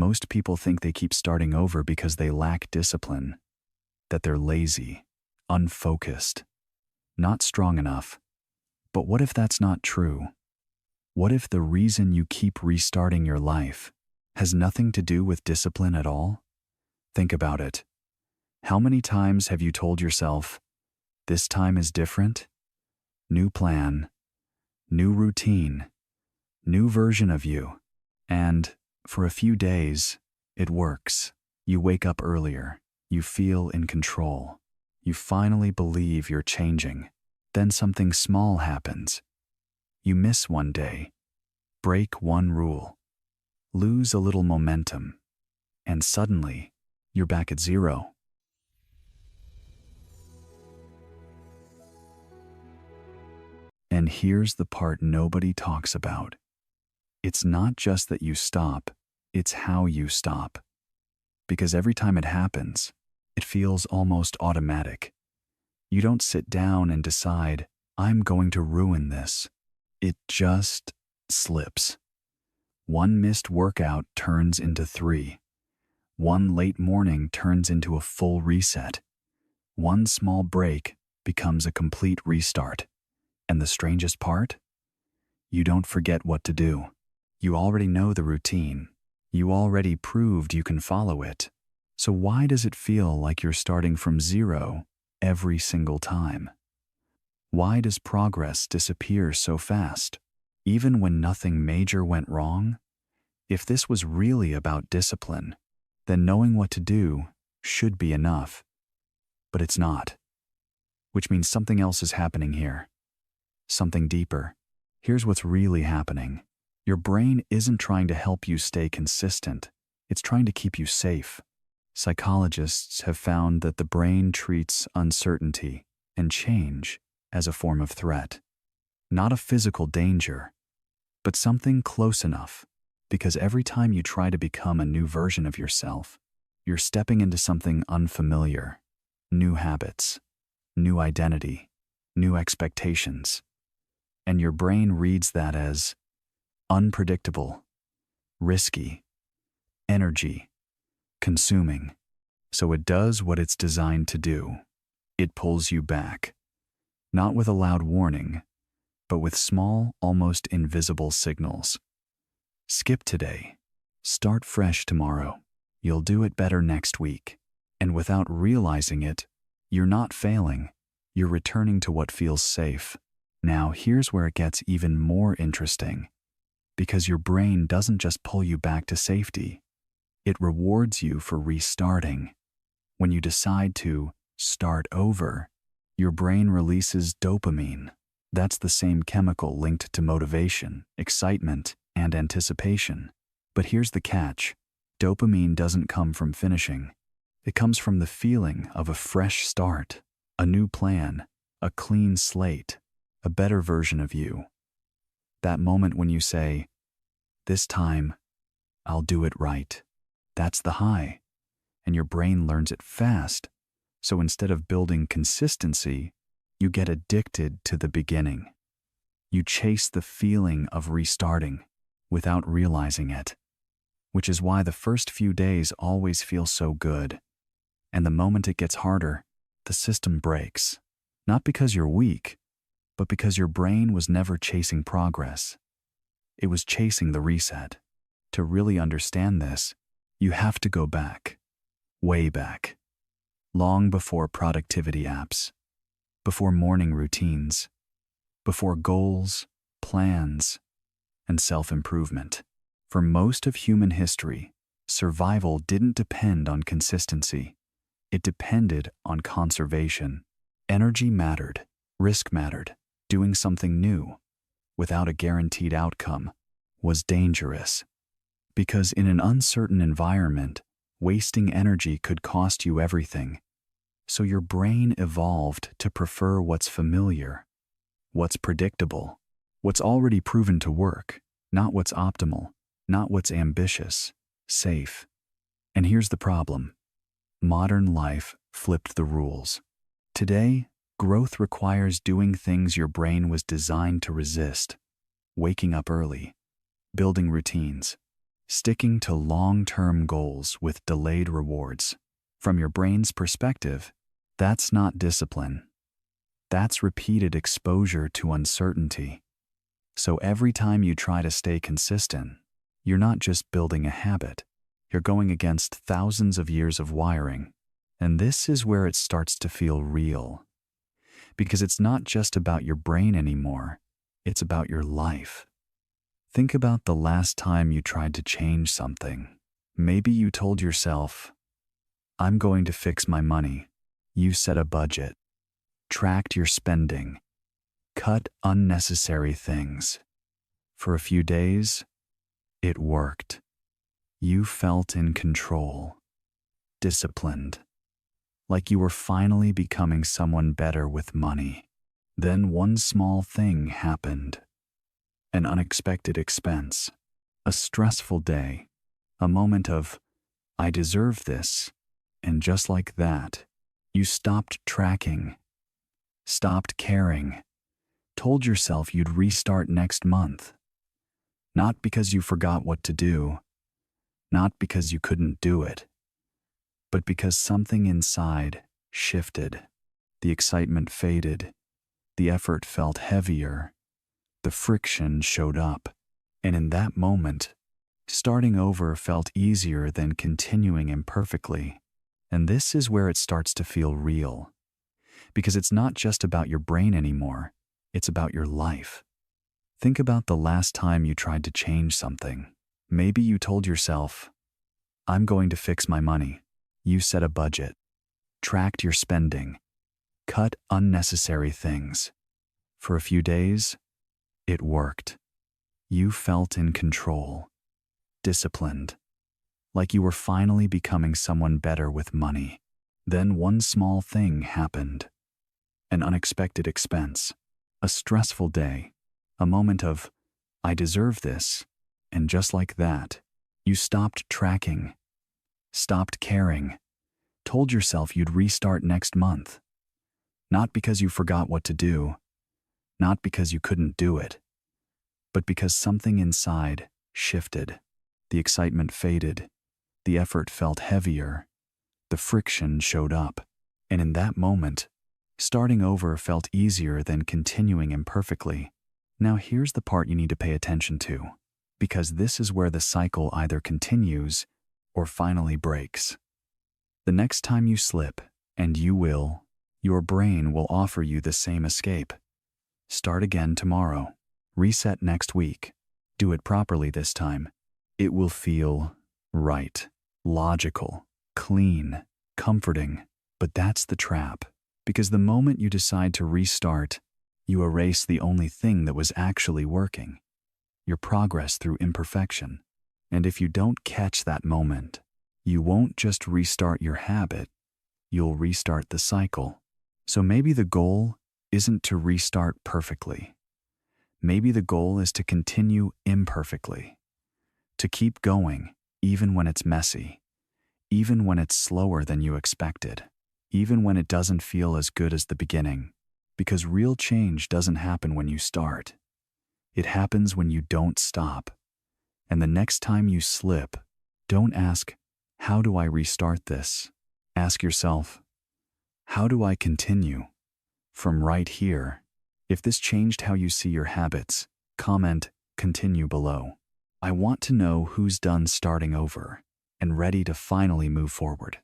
Most people think they keep starting over because they lack discipline, that they're lazy, unfocused, not strong enough. But what if that's not true? What if the reason you keep restarting your life has nothing to do with discipline at all? Think about it. How many times have you told yourself, this time is different? New plan, new routine, new version of you. And for a few days, it works. You wake up earlier. You feel in control. You finally believe you're changing. Then something small happens. You miss one day, break one rule, lose a little momentum, and suddenly you're back at zero. And here's the part nobody talks about. It's not just that you stop, it's how you stop. Because every time it happens, it feels almost automatic. You don't sit down and decide, I'm going to ruin this. It just slips. One missed workout turns into 3. One late morning turns into a full reset. One small break becomes a complete restart. And the strangest part? You don't forget what to do. You already know the routine. You already proved you can follow it. So why does it feel like you're starting from zero every single time? Why does progress disappear so fast, even when nothing major went wrong? If this was really about discipline, then knowing what to do should be enough. But it's not. Which means something else is happening here. Something deeper. Here's what's really happening. Your brain isn't trying to help you stay consistent. It's trying to keep you safe. Psychologists have found that the brain treats uncertainty and change as a form of threat. Not a physical danger, but something close enough, because every time you try to become a new version of yourself, you're stepping into something unfamiliar, new habits, new identity, new expectations. And your brain reads that as unpredictable, risky, energy, consuming. So it does what it's designed to do. It pulls you back, not with a loud warning, but with small, almost invisible signals. Skip today. Start fresh tomorrow. You'll do it better next week. And without realizing it, you're not failing. You're returning to what feels safe. Now, here's where it gets even more interesting. Because your brain doesn't just pull you back to safety. It rewards you for restarting. When you decide to start over, your brain releases dopamine. That's the same chemical linked to motivation, excitement, and anticipation. But here's the catch. Dopamine doesn't come from finishing. It comes from the feeling of a fresh start, a new plan, a clean slate, a better version of you. That moment when you say, this time, I'll do it right. That's the high. And your brain learns it fast. So instead of building consistency, you get addicted to the beginning. You chase the feeling of restarting without realizing it, which is why the first few days always feel so good. And the moment it gets harder, the system breaks. Not because you're weak, but because your brain was never chasing progress. It was chasing the reset. To really understand this, you have to go back, way back, long before productivity apps, before morning routines, before goals, plans, and self-improvement. For most of human history, survival didn't depend on consistency. It depended on conservation. Energy mattered, risk mattered. Doing something new, without a guaranteed outcome, was dangerous. Because in an uncertain environment, wasting energy could cost you everything. So your brain evolved to prefer what's familiar, what's predictable, what's already proven to work, not what's optimal, not what's ambitious, safe. And here's the problem. Modern life flipped the rules. Today, growth requires doing things your brain was designed to resist. Waking up early, building routines, Sticking to long-term goals with delayed rewards. From your brain's perspective, that's not discipline. That's repeated exposure to uncertainty. So every time you try to stay consistent, you're not just building a habit, you're going against thousands of years of wiring. And this is where it starts to feel real. Because it's not just about your brain anymore, it's about your life. Think about the last time you tried to change something. Maybe you told yourself, I'm going to fix my money. You set a budget, tracked your spending, cut unnecessary things. For a few days, it worked. You felt in control, disciplined, like you were finally becoming someone better with money. Then one small thing happened. An unexpected expense, a stressful day, a moment of, I deserve this, and just like that, you stopped tracking, stopped caring, told yourself you'd restart next month. Not because you forgot what to do, not because you couldn't do it, but because something inside shifted. The excitement faded, the effort felt heavier, the friction showed up, and in that moment, starting over felt easier than continuing imperfectly. And this is where it starts to feel real. Because it's not just about your brain anymore, it's about your life. Think about the last time you tried to change something. Maybe you told yourself, I'm going to fix my money. You set a budget, tracked your spending, cut unnecessary things. For a few days, it worked. You felt in control, disciplined, like you were finally becoming someone better with money. Then one small thing happened. An unexpected expense, a stressful day, a moment of, I deserve this, and just like that, you stopped tracking, stopped caring, told yourself you'd restart next month. Not because you forgot what to do, not because you couldn't do it, but because something inside shifted. The excitement faded, the effort felt heavier, the friction showed up, and in that moment, starting over felt easier than continuing imperfectly. Now here's the part you need to pay attention to, because this is where the cycle either continues or finally breaks. The next time you slip, and you will, your brain will offer you the same escape. Start again tomorrow. Reset next week. Do it properly this time. It will feel right, logical, clean, comforting. But that's the trap. Because the moment you decide to restart, you erase the only thing that was actually working. Your progress through imperfection. And if you don't catch that moment, you won't just restart your habit, you'll restart the cycle. So maybe the goal isn't to restart perfectly. Maybe the goal is to continue imperfectly, to keep going even when it's messy, even when it's slower than you expected, even when it doesn't feel as good as the beginning. Because real change doesn't happen when you start. It happens when you don't stop. And the next time you slip, don't ask, how do I restart this? Ask yourself, how do I continue? From right here. If this changed how you see your habits, comment, continue below. I want to know who's done starting over and ready to finally move forward.